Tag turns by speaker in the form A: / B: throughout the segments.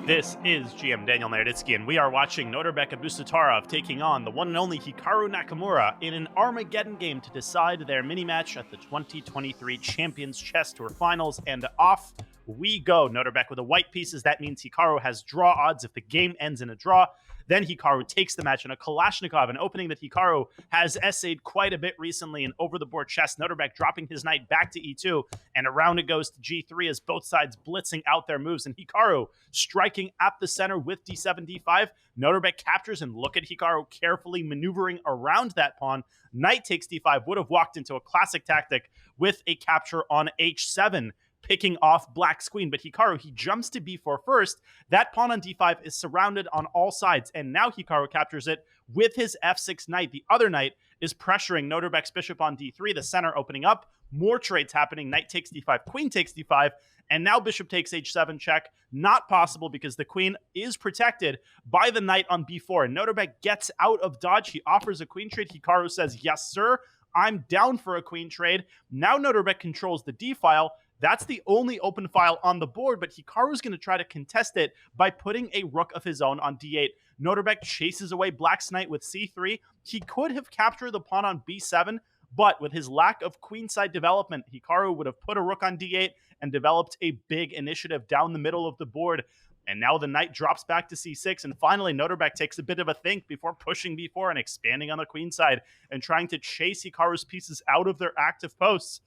A: This is GM Daniel Naroditsky, and we are watching Nodirbek Abdusattorov taking on the one and only Hikaru Nakamura in an Armageddon game to decide their mini-match at the 2023 Champions Chess Tour Finals, and off we go. Nodirbek with the white pieces. That means Hikaru has draw odds if the game ends in a draw. Then Hikaru takes the match in a Kalashnikov, an opening that Hikaru has essayed quite a bit recently in over-the-board chess. Nodirbek dropping his knight back to e2, and around it goes to g3 as both sides blitzing out their moves, and Hikaru striking at the center with d7, d5. Nodirbek captures, and look at Hikaru carefully maneuvering around that pawn. Knight takes d5, would have walked into a classic tactic with a capture on h7, picking off Black's queen, but Hikaru, he jumps to b4 first. That pawn on d5 is surrounded on all sides, and now Hikaru captures it with his f6 knight. The other knight is pressuring Nodirbek's bishop on d3, the center opening up. More trades happening. Knight takes d5, queen takes d5, and now bishop takes h7 check. Not possible because the queen is protected by the knight on b4, and Nodirbek gets out of dodge. He offers a queen trade. Hikaru says, yes, sir, I'm down for a queen trade. Now Nodirbek controls the d file. That's the only open file on the board, but Hikaru's going to try to contest it by putting a rook of his own on d8. Nodirbek chases away Black's knight with c3. He could have captured the pawn on b7, but with his lack of queenside development, Hikaru would have put a rook on d8 and developed a big initiative down the middle of the board. And now the knight drops back to c6, and finally Nodirbek takes a bit of a think before pushing b4 and expanding on the queen side and trying to chase Hikaru's pieces out of their active posts.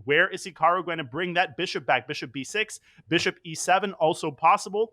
A: Where is Hikaru going to bring that bishop back? Bishop b6, bishop e7, also possible.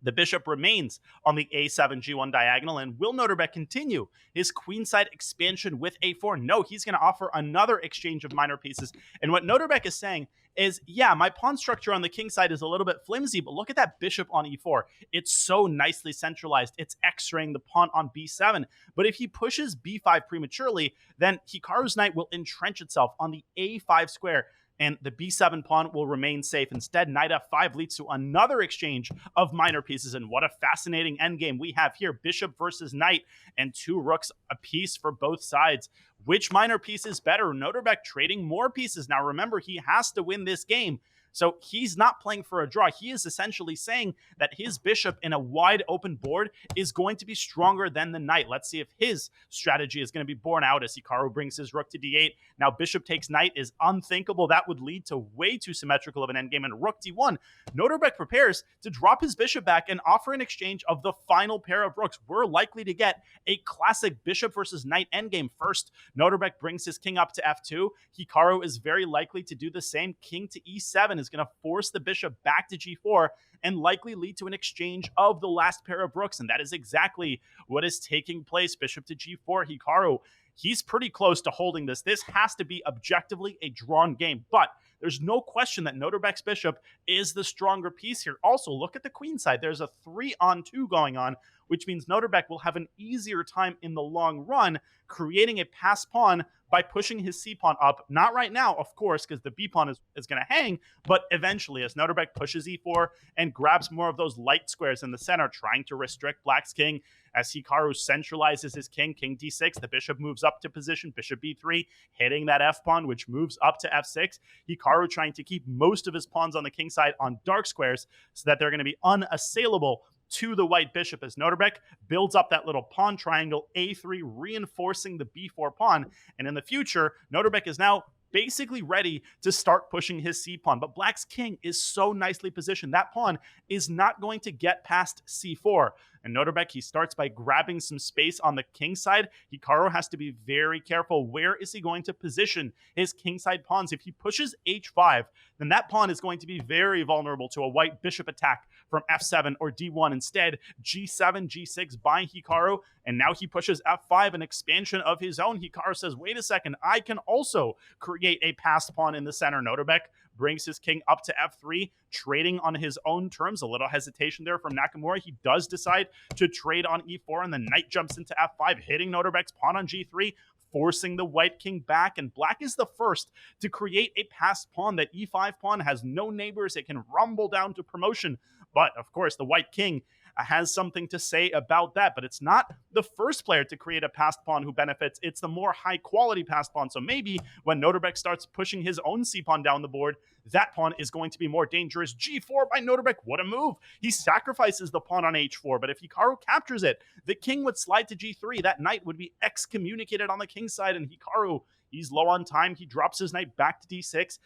A: The bishop remains on the a7 g1 diagonal, and will Nodirbek continue his queenside expansion with a4? No, he's going to offer another exchange of minor pieces. And what Nodirbek is saying is, yeah, my pawn structure on the king side is a little bit flimsy, but look at that bishop on e4. It's so nicely centralized. It's x-raying the pawn on b7. But if he pushes b5 prematurely, then Hikaru's knight will entrench itself on the a5 square, and the b7 pawn will remain safe. Instead, knight f5 leads to another exchange of minor pieces, and what a fascinating endgame we have here. Bishop versus knight, and two rooks apiece for both sides. Which minor piece is better? Nodirbek trading more pieces. Now remember, he has to win this game, so he's not playing for a draw. He is essentially saying that his bishop in a wide open board is going to be stronger than the knight. Let's see if his strategy is going to be borne out as Hikaru brings his rook to d8. Now bishop takes knight is unthinkable. That would lead to way too symmetrical of an endgame, and rook d1. Nodirbek prepares to drop his bishop back and offer an exchange of the final pair of rooks. We're likely to get a classic bishop versus knight endgame. First, Nodirbek brings his king up to f2. Hikaru is very likely to do the same. King to e7 is going to force the bishop back to g4 and likely lead to an exchange of the last pair of rooks, and that is exactly what is taking place. Bishop to g4. Hikaru, he's pretty close to holding this. This has to be objectively a drawn game, but there's no question that Nodirbek's bishop is the stronger piece here. Also, look at the queen side. There's a 3-on-2 going on, which means Nodirbek will have an easier time in the long run creating a pass pawn by pushing his c pawn up. Not right now, of course, because the b pawn is going to hang, but eventually as Nodirbek pushes e4 and grabs more of those light squares in the center, trying to restrict Black's king. As Hikaru centralizes his king, king d6, the bishop moves up to position, bishop b3, hitting that f pawn, which moves up to f6. Hikaru trying to keep most of his pawns on the king side on dark squares so that they're going to be unassailable to the white bishop, as Nodirbek builds up that little pawn triangle a3, reinforcing the b4 pawn. And in the future, Nodirbek is now basically ready to start pushing his c pawn. But Black's king is so nicely positioned. That pawn is not going to get past c4. And Nodirbek, he starts by grabbing some space on the king side. Hikaru has to be very careful. Where is he going to position his king side pawns? If he pushes h5, then that pawn is going to be very vulnerable to a white bishop attack from f7 or d1. Instead, g7, g6 by Hikaru, and now he pushes f5, an expansion of his own. Hikaru says, wait a second, I can also create a passed pawn in the center. Nodirbek brings his king up to f3, trading on his own terms. A little hesitation there from Nakamura. He does decide to trade on e4, and the knight jumps into f5, hitting Nodirbek's pawn on g3, forcing the white king back. And Black is the first to create a passed pawn. That e5 pawn has no neighbors. It can rumble down to promotion. But, of course, the white king has something to say about that. But it's not the first player to create a passed pawn who benefits. It's the more high quality passed pawn. So maybe when Nodirbek starts pushing his own c-pawn down the board, that pawn is going to be more dangerous. G4 by Nodirbek. What a move. He sacrifices the pawn on h4, but if Hikaru captures it, the king would slide to g3. That knight would be excommunicated on the king's side, and Hikaru, he's low on time. He drops his knight back to d6.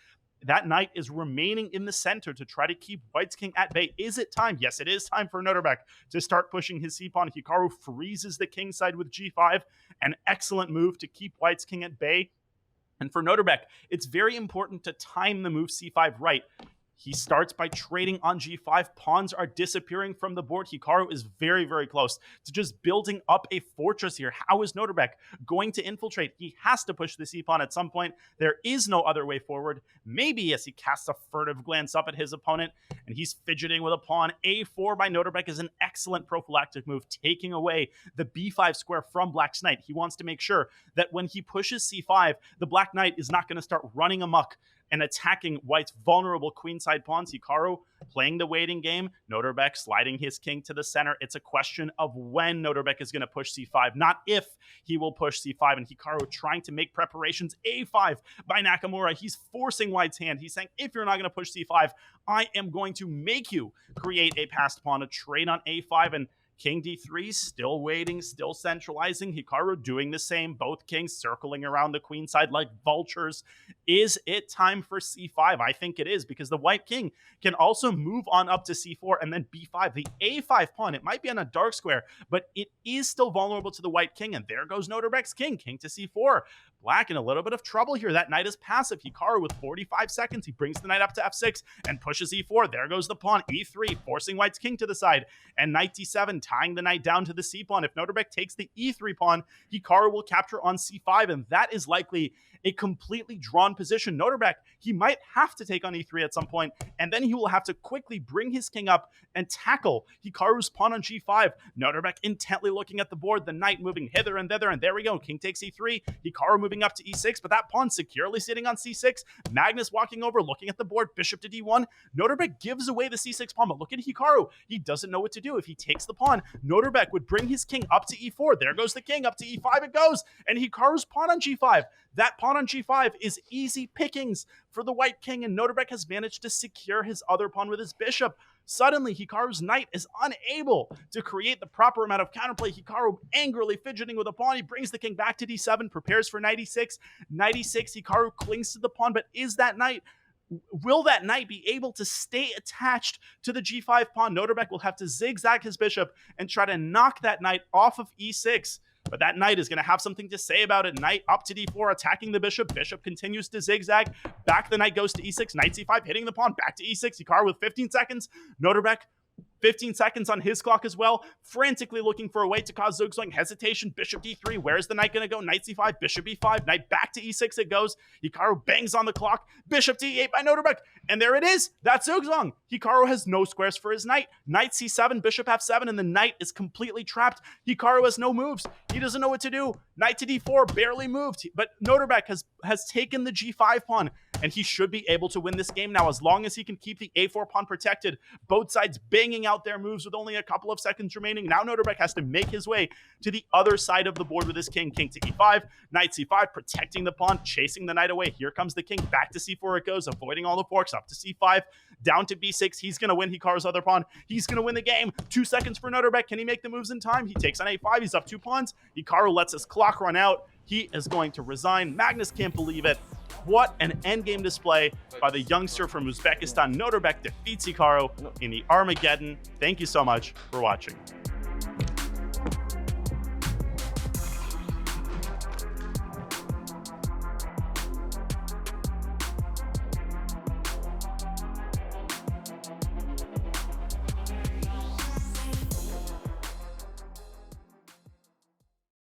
A: That knight is remaining in the center to try to keep White's king at bay. Is it time? Yes, it is time for Nodirbek to start pushing his c-pawn. Hikaru freezes the king side with g5. An excellent move to keep White's king at bay. And for Nodirbek, it's very important to time the move c5 right. He starts by trading on g5. Pawns are disappearing from the board. Hikaru is very, very close to just building up a fortress here. How is Nodirbek going to infiltrate? He has to push the c-pawn at some point. There is no other way forward. Maybe as he casts a furtive glance up at his opponent, and he's fidgeting with a pawn. a4 by Nodirbek is an excellent prophylactic move, taking away the b5 square from Black's knight. He wants to make sure that when he pushes c5, the Black knight is not going to start running amok and attacking White's vulnerable queenside pawns. Hikaru playing the waiting game. Nodirbek sliding his king to the center. It's a question of when Nodirbek is going to push c5, not if he will push c5. And Hikaru trying to make preparations. a5 by Nakamura. He's forcing White's hand. He's saying, if you're not going to push c5, I am going to make you create a passed pawn, a trade on a5. And King d3, still waiting, still centralizing. Hikaru doing the same. Both kings circling around the queen side like vultures. Is it time for c5? I think it is, because the white king can also move on up to c4 and then b5. The a5 pawn, it might be on a dark square, but it is still vulnerable to the white king. And there goes Nodirbek's king. King to c4. Black in a little bit of trouble here. That knight is passive. Hikaru with 45 seconds. He brings the knight up to f6 and pushes e4. There goes the pawn. e3, forcing White's king to the side. And knight d7, tying the knight down to the c-pawn. If Nodirbek takes the e3 pawn, Hikaru will capture on c5, and that is likely a completely drawn position. Nodirbek, he might have to take on e3 at some point, and then he will have to quickly bring his king up and tackle Hikaru's pawn on g5. Nodirbek intently looking at the board, the knight moving hither and thither, and there we go. King takes e3, Hikaru moving up to e6, but that pawn securely sitting on c6. Magnus walking over, looking at the board, bishop to d1. Nodirbek gives away the c6 pawn, but look at Hikaru. He doesn't know what to do. If he takes the pawn, Nodirbek would bring his king up to e4. There goes the king, up to e5 it goes, and Hikaru's pawn on g5. That pawn on g5 is easy pickings for the white king, and Nodirbek has managed to secure his other pawn with his bishop. Suddenly, Hikaru's knight is unable to create the proper amount of counterplay. Hikaru angrily fidgeting with a pawn. He brings the king back to d7, prepares for knight e6. Knight e6, Hikaru clings to the pawn, but will that knight be able to stay attached to the g5 pawn? Nodirbek will have to zigzag his bishop and try to knock that knight off of e6. But that knight is going to have something to say about it. Knight up to d4, attacking the bishop. Bishop continues to zigzag. Back the knight goes to e6. Knight c5, hitting the pawn. Back to e6. Hikaru with 15 seconds. Nodirbek, 15 seconds on his clock as well. Frantically looking for a way to cause Zugzwang. Hesitation. Bishop d3. Where's the knight going to go? Knight c5. Bishop e5. Knight back to e6 it goes. Hikaru bangs on the clock. Bishop d8 by Nodirbek. And there it is. That's Zugzwang. Hikaru has no squares for his knight. Knight c7. Bishop f7. And the knight is completely trapped. Hikaru has no moves. He doesn't know what to do. Knight to d4. Barely moved. But Nodirbek has taken the g5 pawn. And he should be able to win this game now, as long as he can keep the a4 pawn protected. Both sides banging out their moves with only a couple of seconds remaining. Now Nodirbek has to make his way to the other side of the board with his king. King to e5, knight c5, protecting the pawn, chasing the knight away. Here comes the king. Back to c4 it goes, avoiding all the forks. Up to c5, down to b6. He's going to win Hikaru's other pawn. He's going to win the game. 2 seconds for Nodirbek. Can he make the moves in time? He takes on a5. He's up 2 pawns. Hikaru lets his clock run out. He is going to resign. Magnus can't believe it. What an endgame display by the youngster from Uzbekistan. Nodirbek defeats Hikaru in the Armageddon. Thank you so much for watching.